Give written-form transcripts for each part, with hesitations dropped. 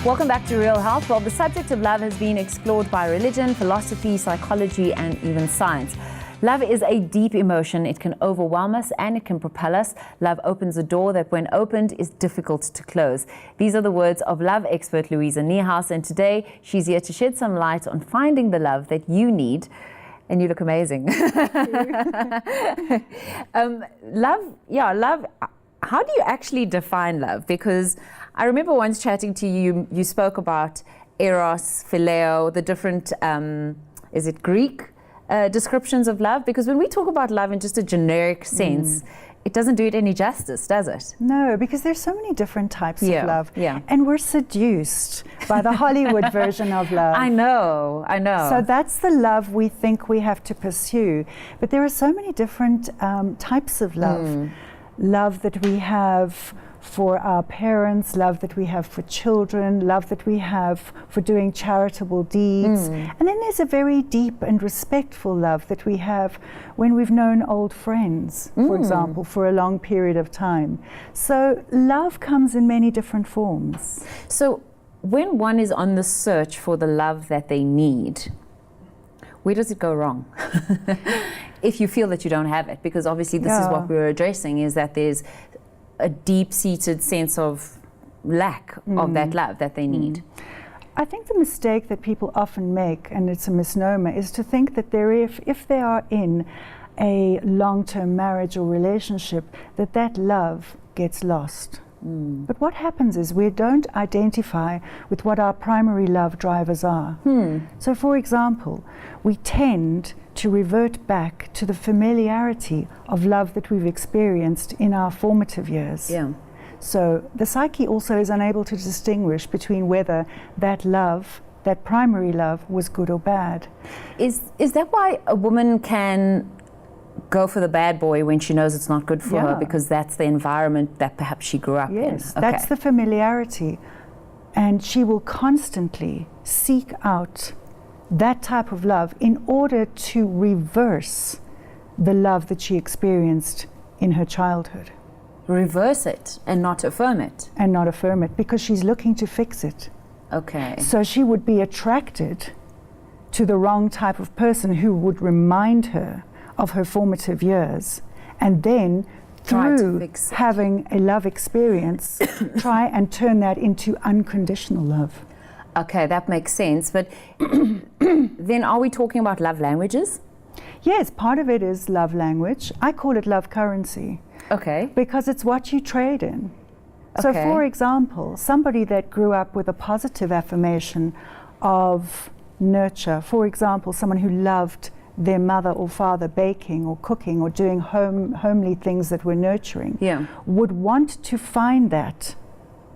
Welcome back to Real Health. Well, the subject of love has been explored by religion, philosophy, psychology, and even science. Love is a deep emotion. It can overwhelm us and it can propel us. Love opens a door that, when opened, is difficult to close. These are the words of love expert Louisa Niehaus, and today she's here to shed some light on finding the love that you need. And you look amazing. Love. How do you actually define love? Because I remember once chatting to you, you spoke about eros, phileo, the different, is it Greek descriptions of love? Because when we talk about love in just a generic sense, it doesn't do it any justice, does it? No, because there's so many different types of love. Yeah. And we're seduced by the Hollywood version of love. I know. So that's the love we think we have to pursue. But there are so many different types of love. Love that we have for our parents, love that we have for children, love that we have for doing charitable deeds. And then there's a very deep and respectful love that we have when we've known old friends, for example, for a long period of time. So love comes in many different forms. So when one is on the search for the love that they need, where does it go wrong? If you feel that you don't have it, because obviously this is what we were addressing, is that there's a deep-seated sense of lack of that love that they need. I think the mistake that people often make, and it's a misnomer, is to think that if they are in a long-term marriage or relationship, that love gets lost. But what happens is we don't identify with what our primary love drivers are. So for example, we tend to revert back to the familiarity of love that we've experienced in our formative years. So the psyche also is unable to distinguish between whether that love, that primary love, was good or bad. Is that why a woman can go for the bad boy when she knows it's not good for her, because that's the environment that perhaps she grew up in? Yes, that's the familiarity. And she will constantly seek out that type of love in order to reverse the love that she experienced in her childhood. Reverse it and not affirm it. And not affirm it, because she's looking to fix it. Okay. So she would be attracted to the wrong type of person who would remind her of her formative years, and then through having a love experience, try and turn that into unconditional love. Okay, that makes sense. But then are we talking about love languages? Yes, part of it is love language. I call it love currency. Okay. Because it's what you trade in. So for example, somebody that grew up with a positive affirmation of nurture, for example, someone who loved their mother or father baking or cooking or doing homely things that were nurturing, would want to find that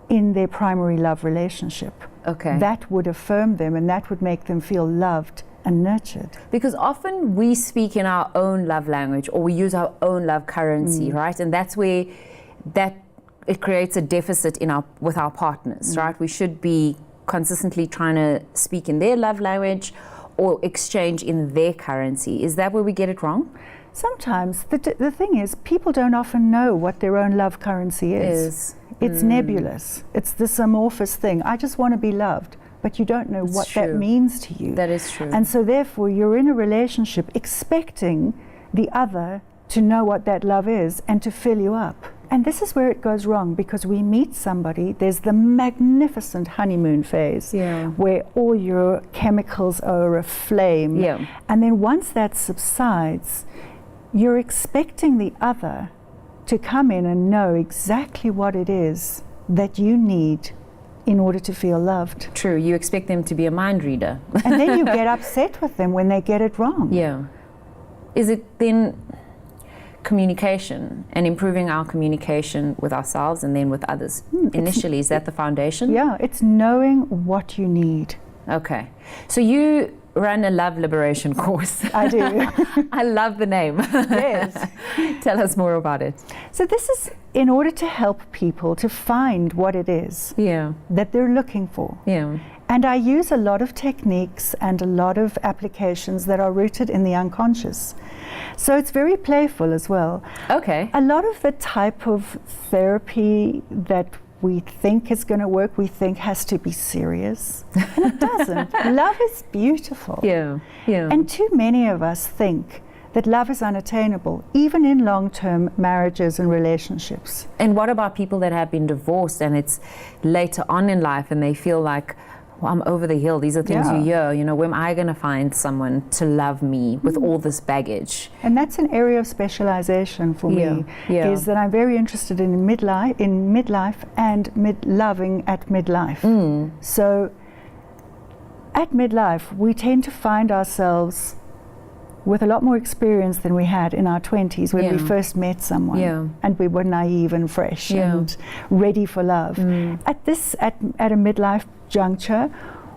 in their primary love relationship. Okay. That would affirm them and that would make them feel loved and nurtured. Because often we speak in our own love language, or we use our own love currency, right? And that's where it creates a deficit with our partners, right? We should be consistently trying to speak in their love language or exchange in their currency. Is that where we get it wrong? Sometimes. The thing is, people don't often know what their own love currency is. It's nebulous. It's this amorphous thing. I just want to be loved, but you don't know what that means to you. That is true. And so therefore you're in a relationship expecting the other to know what that love is and to fill you up. And this is where it goes wrong, because we meet somebody, there's the magnificent honeymoon phase where all your chemicals are aflame. And then once that subsides, you're expecting the other to come in and know exactly what it is that you need in order to feel loved. True, you expect them to be a mind reader. And then you get upset with them when they get it wrong. Is it then communication and improving our communication with ourselves and then with others initially? Is that the foundation? Yeah, it's knowing what you need. Okay. So you run a love liberation course. I do. I love the name. Yes. Tell us more about it. So this is in order to help people to find what it is that they're looking for. And I use a lot of techniques and a lot of applications that are rooted in the unconscious. So it's very playful as well. Okay. A lot of the type of therapy that we think is going to work, we think has to be serious. And it doesn't. Love is beautiful. Yeah, yeah. And too many of us think that love is unattainable, even in long-term marriages and relationships. And what about people that have been divorced and it's later on in life and they feel like, well, I'm over the hill. These are things you hear, you know, when am I going to find someone to love me with all this baggage? And that's an area of specialization for me, is that I'm very interested in midlife and loving at midlife. So at midlife, we tend to find ourselves with a lot more experience than we had in our 20s when we first met someone, and we were naive and fresh and ready for love. At a midlife juncture,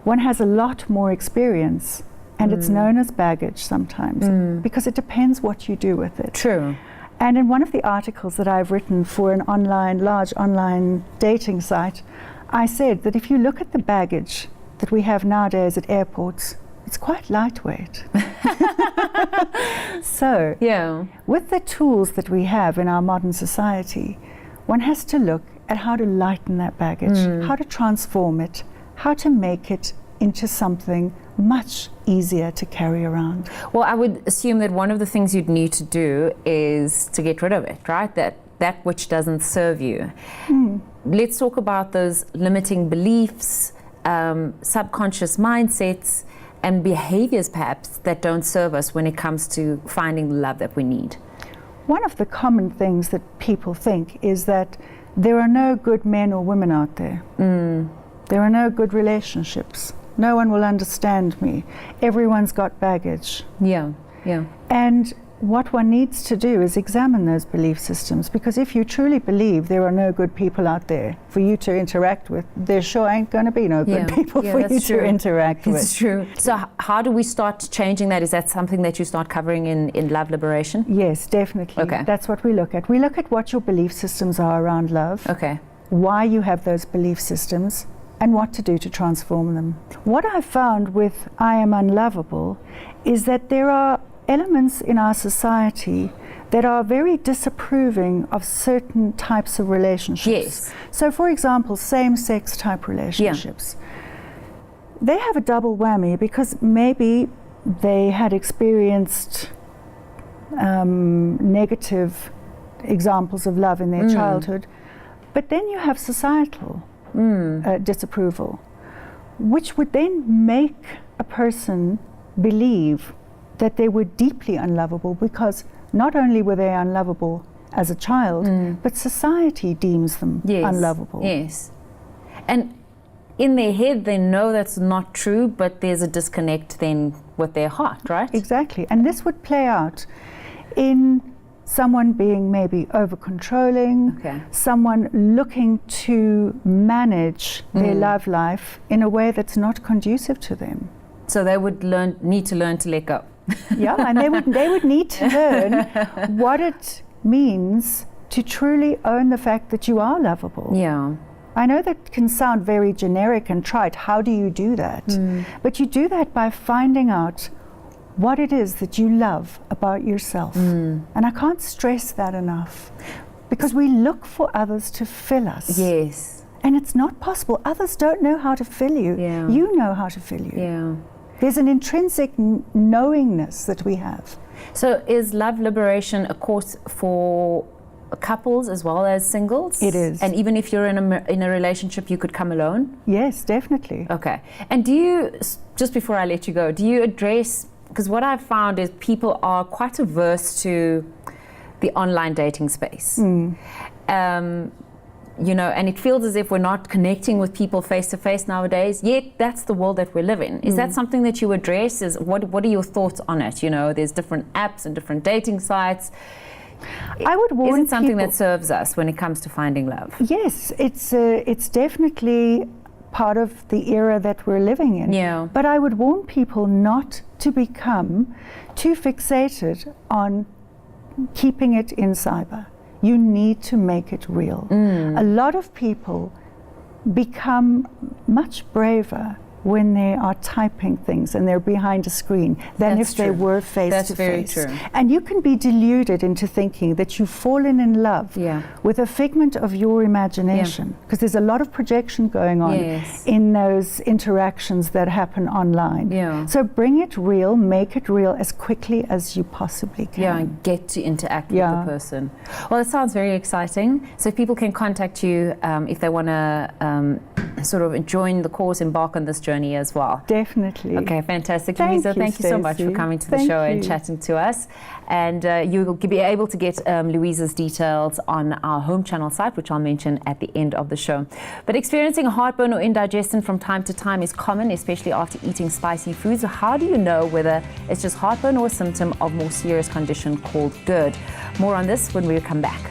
one has a lot more experience, and it's known as baggage sometimes, because it depends what you do with it. True. And in one of the articles that I've written for an large online dating site, I said that if you look at the baggage that we have nowadays at airports, it's quite lightweight. So, with the tools that we have in our modern society, one has to look at how to lighten that baggage, how to transform it, how to make it into something much easier to carry around. Well, I would assume that one of the things you'd need to do is to get rid of it, right? That which doesn't serve you. Let's talk about those limiting beliefs, subconscious mindsets, and behaviors perhaps that don't serve us when it comes to finding the love that we need. One of the common things that people think is that there are no good men or women out there. There are no good relationships. No one will understand me. Everyone's got baggage. Yeah. And what one needs to do is examine those belief systems, because if you truly believe there are no good people out there for you to interact with, there sure ain't going to be no good people for you to interact with. It's true. So how do we start changing that? Is that something that you start covering in Love Liberation? Yes, definitely. Okay. That's what we look at. We look at what your belief systems are around love, why you have those belief systems, and what to do to transform them. What I found with I am unlovable is that there are elements in our society that are very disapproving of certain types of relationships. So for example, same-sex type relationships. They have a double whammy because maybe they had experienced negative examples of love in their childhood, but then you have societal disapproval, which would then make a person believe that they were deeply unlovable, because not only were they unlovable as a child, but society deems them unlovable. Yes. And in their head, they know that's not true, but there's a disconnect then with their heart, right? Exactly. And this would play out in someone being maybe over-controlling, someone looking to manage their love life in a way that's not conducive to them. So they would need to learn to let go. And they would need to learn what it means to truly own the fact that you are lovable. I know that can sound very generic and trite. How do you do that? But you do that by finding out what it is that you love about yourself. And I can't stress that enough, because we look for others to fill us. And it's not possible. Others don't know how to fill you. You know how to fill you. There's an intrinsic knowingness that we have. So is Love Liberation a course for couples as well as singles? It is. And even if you're in a relationship, you could come alone? Yes, definitely. Okay. And do you, just before I let you go, do you address, because what I've found is people are quite averse to the online dating space. You know, and it feels as if we're not connecting with people face to face nowadays, yet that's the world that we live in. Is that something that you address? What are your thoughts on it? You know, there's different apps and different dating sites. I would warn Is it something people that serves us when it comes to finding love? Yes, it's definitely part of the era that we're living in. But I would warn people not to become too fixated on keeping it in cyber. You need to make it real. A lot of people become much braver when they are typing things and they're behind a screen than That's if they true. were face That's to very face. true. And you can be deluded into thinking that you've fallen in love Yeah. with a figment of your imagination, because there's a lot of projection going on Yes. in those interactions that happen online. Yeah. So bring it real, make it real as quickly as you possibly can. Yeah, and get to interact Yeah. with the person. Well, it sounds very exciting. So people can contact you if they want to sort of join the course, embark on this journey as well. Definitely. Okay, fantastic. Thank Louisa, you, thank you so much for Stacey. coming to the Thank show and you. chatting to us. And you will be able to get Louisa's details on our home channel site, which I'll mention at the end of the show. But experiencing heartburn or indigestion from time to time is common, especially after eating spicy foods. So how do you know whether it's just heartburn or a symptom of more serious condition called GERD? More on this when we come back.